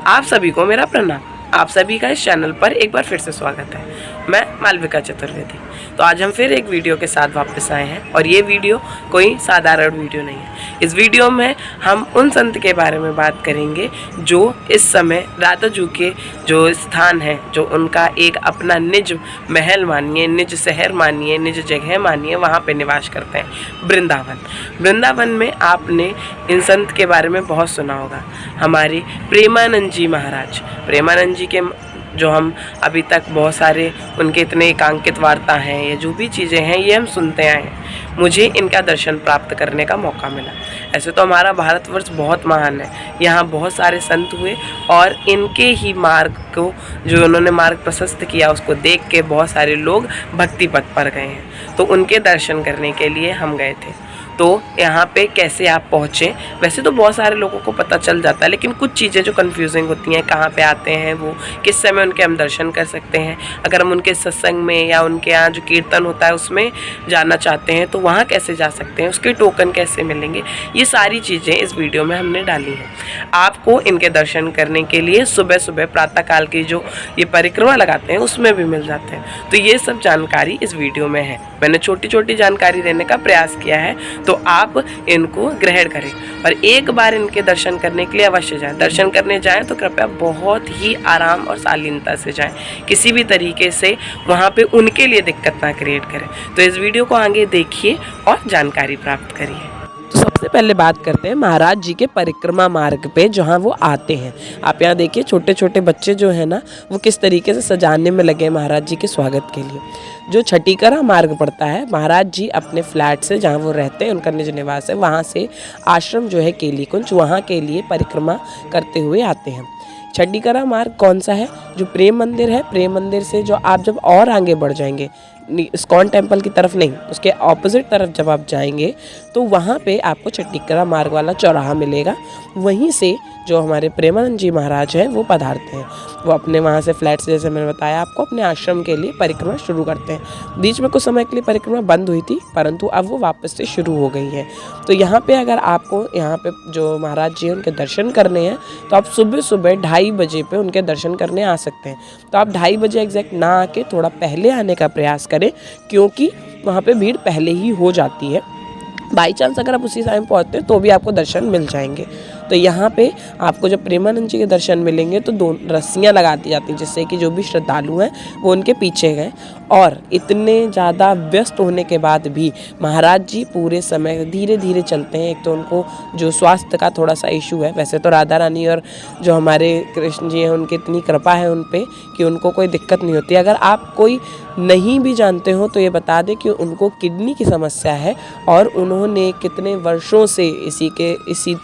आप सभी को मेरा प्रणाम। आप सभी का इस चैनल पर एक बार फिर से स्वागत है। मैं मालविका चतुर्वेदी। तो आज हम फिर एक वीडियो के साथ वापस आए हैं और ये वीडियो कोई साधारण वीडियो नहीं है। इस वीडियो में हम उन संत के बारे में बात करेंगे जो इस समय राधाजू के जो स्थान है, जो उनका एक अपना निज महल मानिए, निज शहर मानिए, निज जगह मानिए, वहाँ पे निवास करते हैं, वृंदावन। वृंदावन में आपने इन संत के बारे में बहुत सुना होगा। हमारे प्रेमानंद जी महाराज, प्रेमानंद जी के जो हम अभी तक बहुत सारे उनके इतने एकांकित वार्ता हैं, ये जो भी चीज़ें हैं ये हम सुनते आए हैं। मुझे इनका दर्शन प्राप्त करने का मौका मिला। ऐसे तो हमारा भारतवर्ष बहुत महान है, यहाँ बहुत सारे संत हुए और इनके ही मार्ग को, जो उन्होंने मार्ग प्रशस्त किया, उसको देख के बहुत सारे लोग भक्ति पथ पर गए हैं। तो उनके दर्शन करने के लिए हम गए थे। तो यहाँ पे कैसे आप पहुँचे, वैसे तो बहुत सारे लोगों को पता चल जाता है, लेकिन कुछ चीज़ें जो कन्फ्यूजिंग होती हैं, कहाँ पे आते हैं वो, किस समय उनके हम दर्शन कर सकते हैं, अगर हम उनके सत्संग में या उनके यहाँ जो कीर्तन होता है उसमें जाना चाहते हैं तो वहाँ कैसे जा सकते हैं, उसके टोकन कैसे मिलेंगे, ये सारी चीज़ें इस वीडियो में हमने डाली हैं। आपको इनके दर्शन करने के लिए सुबह सुबह प्रातःकाल की जो ये परिक्रमा लगाते हैं उसमें भी मिल जाते हैं। तो ये सब जानकारी इस वीडियो में है। मैंने छोटी छोटी जानकारी देने का प्रयास किया है, तो आप इनको ग्रहण करें और एक बार इनके दर्शन करने के लिए अवश्य जाएं। दर्शन करने जाएं तो कृपया बहुत ही आराम और शालीनता से जाएं, किसी भी तरीके से वहाँ पे उनके लिए दिक्कत ना क्रिएट करें। तो इस वीडियो को आगे देखिए और जानकारी प्राप्त करिए। तो सबसे पहले बात करते हैं महाराज जी के परिक्रमा मार्ग पे जहाँ वो आते हैं। आप यहाँ देखिए छोटे छोटे बच्चे जो है ना, वो किस तरीके से सजाने में लगे महाराज जी के स्वागत के लिए। जो छठीकरा मार्ग पड़ता है, महाराज जी अपने फ्लैट से, जहाँ वो रहते हैं, उनका निज निवास है, वहाँ से आश्रम जो है केली कुंज, वहाँ के लिए परिक्रमा करते हुए आते हैं। छठीकरा मार्ग कौन सा है? जो प्रेम मंदिर है, प्रेम मंदिर से जो आप जब और आगे बढ़ जाएंगे, इस्कॉन टेम्पल की तरफ नहीं, उसके ऑपोजिट तरफ जब आप जाएंगे तो वहाँ पे आपको छठीकरा मार्ग वाला चौराहा मिलेगा। वहीं से जो हमारे प्रेमानंद जी महाराज हैं वो पधारते हैं। वो अपने वहाँ से फ्लैट से, जैसे मैंने बताया आपको, अपने आश्रम के लिए परिक्रमा शुरू करते हैं। बीच में कुछ समय के लिए परिक्रमा बंद हुई थी, परंतु अब वो वापस से शुरू हो गई है। तो यहाँ पे अगर आपको यहाँ पे जो महाराज जी हैं उनके दर्शन करने हैं तो आप सुबह सुबह 2:30 बजे पे उनके दर्शन करने आ सकते हैं। तो आप 2:30 बजे एग्जैक्ट ना आके थोड़ा पहले आने का प्रयास करें, क्योंकि वहाँ पे भीड़ पहले ही हो जाती है। बाई चांस अगर आप उसी टाइम पहुँचते हैं तो भी आपको दर्शन मिल जाएंगे। तो यहाँ पे आपको जब प्रेमानंद जी के दर्शन मिलेंगे तो 2 रस्सियाँ लगा दी जाती हैं, जिससे कि जो भी श्रद्धालु हैं वो उनके पीछे गए। और इतने ज़्यादा व्यस्त होने के बाद भी महाराज जी पूरे समय धीरे धीरे चलते हैं। एक तो उनको जो स्वास्थ्य का थोड़ा सा इशू है, वैसे तो राधा रानी और जो हमारे कृष्ण जी हैं उनकी इतनी कृपा है उन पे कि उनको कोई दिक्कत नहीं होती। अगर आप कोई नहीं भी जानते हो तो ये बता दें कि उनको किडनी की समस्या है और उन्होंने कितने वर्षों से इसी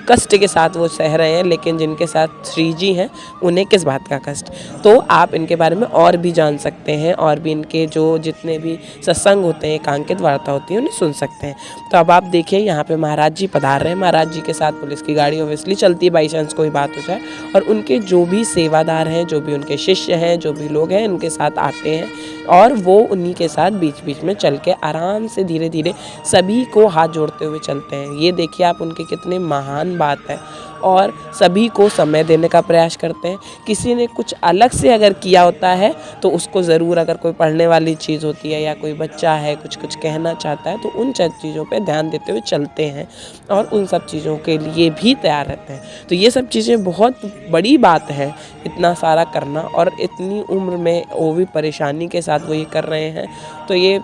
कष्ट के साथ वो सह रहे हैं, लेकिन जिनके साथ श्री जी हैं उन्हें किस बात का कष्ट। तो आप इनके बारे में और भी जान सकते हैं और भी इनके जो जितने भी सत्संग होते हैं, एकांकित वार्ता होती है, उन्हें सुन सकते हैं। तो अब आप देखिए यहाँ पे महाराज जी पधार रहे हैं। महाराज जी के साथ पुलिस की गाड़ी ऑब्वियसली चलती है, बाई चांस कोई बात हो जाए, और उनके जो भी सेवादार हैं, जो भी उनके शिष्य हैं, जो भी लोग हैं, उनके साथ आते हैं और वो उन्हीं के साथ बीच बीच में चल के आराम से धीरे धीरे सभी को हाथ जोड़ते हुए चलते हैं। ये देखिए आप उनके कितने महान बात है, और सभी को समय देने का प्रयास करते हैं। किसी ने कुछ अलग से अगर किया होता है तो उसको ज़रूर, अगर कोई पढ़ने वाली चीज़ होती है या कोई बच्चा है कुछ कहना चाहता है, तो उन चीज़ों पे ध्यान देते हुए चलते हैं और उन सब चीज़ों के लिए भी तैयार रहते हैं। तो ये सब चीज़ें बहुत बड़ी बात है, इतना सारा करना, और इतनी उम्र में वो भी परेशानी के साथ वो ये कर रहे हैं। तो ये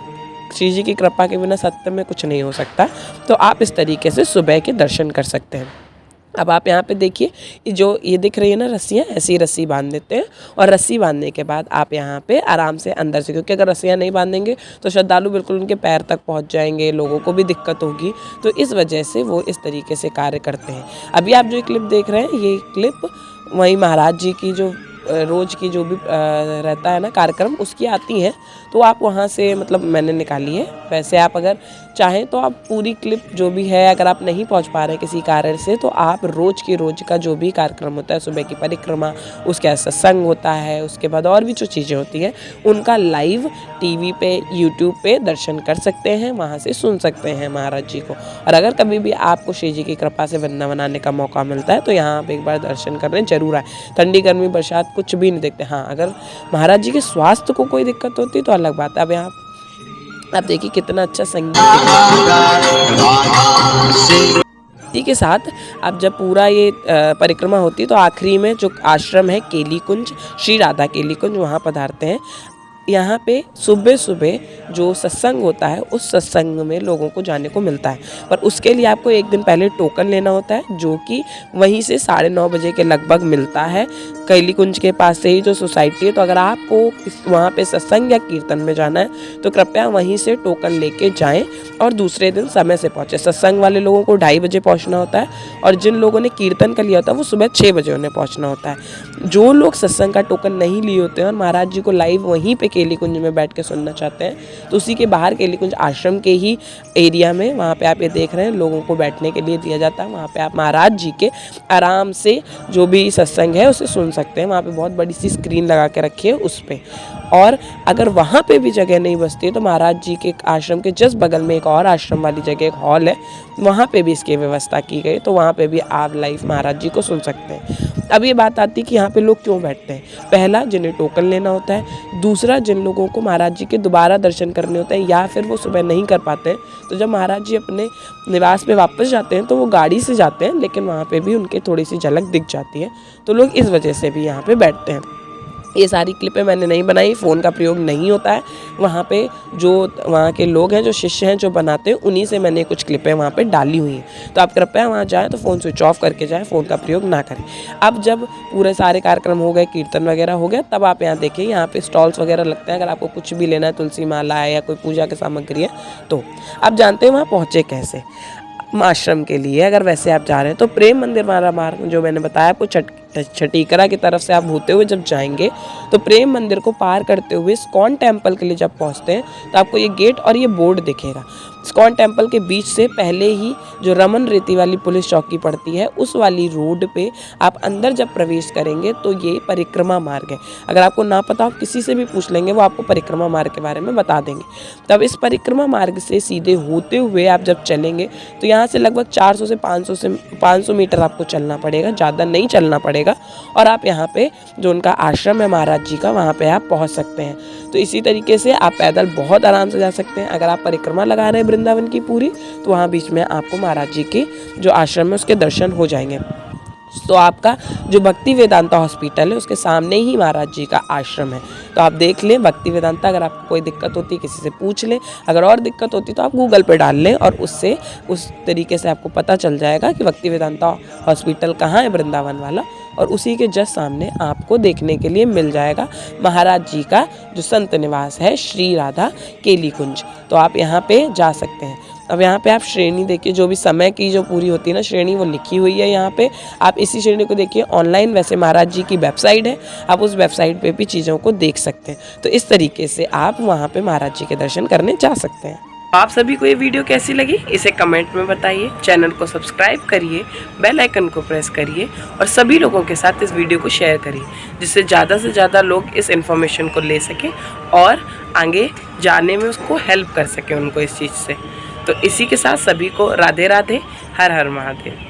श्री जी की कृपा के बिना सत्य में कुछ नहीं हो सकता। तो आप इस तरीके से सुबह के दर्शन कर सकते हैं। अब आप यहाँ पे देखिए, जो ये दिख रही है ना रस्सियाँ, ऐसी रस्सी बांध देते हैं और रस्सी बांधने के बाद आप यहाँ पे आराम से अंदर से, क्योंकि अगर रस्सियाँ नहीं बांधेंगे तो श्रद्धालु बिल्कुल उनके पैर तक पहुँच जाएंगे, लोगों को भी दिक्कत होगी। तो इस वजह से वो इस तरीके से कार्य करते हैं। अभी आप जो क्लिप देख रहे हैं, ये क्लिप वहीं महाराज जी की जो रोज़ की जो भी रहता है ना कार्यक्रम उसकी आती हैं, तो आप वहाँ से मतलब मैंने निकाली है। वैसे आप अगर चाहें तो आप पूरी क्लिप जो भी है, अगर आप नहीं पहुँच पा रहे हैं किसी कारण से, तो आप रोज़ की रोज़ का जो भी कार्यक्रम होता है, सुबह की परिक्रमा, उसके बाद सत्संग होता है, उसके बाद और भी जो चीज़ें होती हैं उनका लाइव टीवी पे, यूट्यूब पे दर्शन कर सकते हैं, वहाँ से सुन सकते हैं महाराज जी को। और अगर कभी भी आपको श्री जी की कृपा से वृंदावन आने का मौका मिलता है तो यहाँ आप एक बार दर्शन करने जरूर आए। ठंडी गर्मी बरसात कुछ भी नहीं देखते। हाँ, अगर महाराज जी के स्वास्थ्य को कोई दिक्कत होती है तो अलग बात है। अब यहाँ आप देखिए कितना अच्छा संगीत इसी के साथ अब जब पूरा ये परिक्रमा होती है तो आखिरी में जो आश्रम है केली कुंज, श्री राधा केली कुंज, वहाँ पधारते हैं। यहाँ पे सुबह सुबह जो सत्संग होता है उस सत्संग में लोगों को जाने को मिलता है, पर उसके लिए आपको एक दिन पहले टोकन लेना होता है, जो कि वहीं से 9:30 बजे के लगभग मिलता है। कैली कुंज के पास से ही जो सोसाइटी है, तो अगर आपको वहाँ पे सत्संग या कीर्तन में जाना है तो कृपया वहीं से टोकन लेके जाएं और दूसरे दिन समय से पहुँचे। सत्संग वाले लोगों को 2:30 बजे पहुँचना होता है और जिन लोगों ने कीर्तन का लिया होता है वो सुबह 6 बजे उन्हें पहुँचना होता है। जो लोग सत्संग का टोकन नहीं लिए होते हैं और महाराज जी को लाइव वहीं पे केली कुंज में बैठ के सुनना चाहते हैं तो उसी के बाहर केली कुंज आश्रम के ही एरिया में, वहाँ पे आप ये देख रहे हैं लोगों को बैठने के लिए दिया जाता है। वहाँ पे आप महाराज जी के आराम से जो भी सत्संग है उसे सुन सकते हैं। वहाँ पे बहुत बड़ी सी स्क्रीन लगा के रखी है उस पर। और अगर वहाँ पे भी जगह नहीं बचती है तो महाराज जी के आश्रम के जस्ट बगल में एक और आश्रम वाली जगह एक हॉल है, वहाँ पे भी इसकी व्यवस्था की गई, तो वहाँ पे भी आप लाइव महाराज जी को सुन सकते हैं। अब ये बात आती है कि यहाँ पे लोग क्यों बैठते हैं। पहला, जिन्हें टोकन लेना होता है। दूसरा, जिन लोगों को महाराज जी के दोबारा दर्शन करने होते हैं या फिर वो सुबह नहीं कर पाते हैं, तो जब महाराज जी अपने निवास पे वापस जाते हैं तो वो गाड़ी से जाते हैं, लेकिन वहाँ पे भी उनके थोड़ी सी झलक दिख जाती है, तो लोग इस वजह से भी यहाँ पे बैठते हैं। ये सारी क्लिपें मैंने नहीं बनाई, फ़ोन का प्रयोग नहीं होता है। वहाँ पे जो वहाँ के लोग हैं, जो शिष्य हैं, जो बनाते हैं, उन्हीं से मैंने कुछ क्लिपें वहाँ पे डाली हुई हैं। तो आप कृपया वहाँ जाएँ तो फ़ोन स्विच ऑफ करके जाएँ, फ़ोन का प्रयोग ना करें। अब जब पूरे सारे कार्यक्रम हो गए, कीर्तन वगैरह हो गया, तब आप यहाँ देखिए, यहाँ पे स्टॉल्स वगैरह लगते हैं। अगर आपको कुछ भी लेना है, तुलसी माला है या कोई पूजा की सामग्री है, तो आप जानते हैं वहाँ पहुँचे कैसे आश्रम के लिए। अगर वैसे आप जा रहे हैं तो प्रेम मंदिर वाला मार्ग जो मैंने बताया आपको, छटीकरा की तरफ से आप होते हुए जब जाएंगे तो प्रेम मंदिर को पार करते हुए स्कॉन टेम्पल के लिए जब पहुंचते हैं तो आपको ये गेट और ये बोर्ड दिखेगा। स्कॉन टेम्पल के बीच से पहले ही जो रमन रेती वाली पुलिस चौकी पड़ती है, उस वाली रोड पे आप अंदर जब प्रवेश करेंगे तो ये परिक्रमा मार्ग है। अगर आपको ना पता हो, किसी से भी पूछ लेंगे, वो आपको परिक्रमा मार्ग के बारे में बता देंगे। तब इस परिक्रमा मार्ग से सीधे होते हुए आप जब चलेंगे तो यहाँ से लगभग 400 से 500 मीटर आपको चलना पड़ेगा, ज़्यादा नहीं चलना पड़ेगा, और आप यहाँ पे जो उनका आश्रम है महाराज जी का, वहाँ पे आप पहुँच सकते हैं। तो इसी तरीके से आप पैदल बहुत आराम से जा सकते हैं। अगर आप परिक्रमा लगा रहे हैं वृंदावन की पूरी, तो वहाँ बीच में आपको महाराज जी के जो आश्रम है उसके दर्शन हो जाएंगे। तो आपका जो भक्ति वेदांता हॉस्पिटल है उसके सामने ही महाराज जी का आश्रम है, तो आप देख लें भक्ति वेदांता। अगर आपको कोई दिक्कत होती है किसी से पूछ लें, अगर और दिक्कत होती तो आप गूगल पे डाल लें और उससे उस तरीके से आपको पता चल जाएगा कि भक्ति वेदांता हॉस्पिटल कहाँ है, वृंदावन वाला, और उसी के जस्ट सामने आपको देखने के लिए मिल जाएगा महाराज जी का जो संत निवास है, श्री राधा केली कुंज। तो आप यहाँ पे जा सकते हैं। अब यहाँ पे आप श्रेणी देखिए, जो भी समय की जो पूरी होती है ना श्रेणी, वो लिखी हुई है यहाँ पे। आप इसी श्रेणी को देखिए ऑनलाइन, वैसे महाराज जी की वेबसाइट है, आप उस वेबसाइट पे भी चीज़ों को देख सकते हैं। तो इस तरीके से आप वहाँ पे महाराज जी के दर्शन करने जा सकते हैं। आप सभी को ये वीडियो कैसी लगी इसे कमेंट में बताइए। चैनल को सब्सक्राइब करिए, बेल आइकन को प्रेस करिए और सभी लोगों के साथ इस वीडियो को शेयर करिए, जिससे ज़्यादा से ज़्यादा लोग इस इन्फॉर्मेशन को ले सकें और आगे जाने में उसको हेल्प कर सकें उनको इस चीज़ से। तो इसी के साथ सभी को राधे राधे, हर हर महादेव।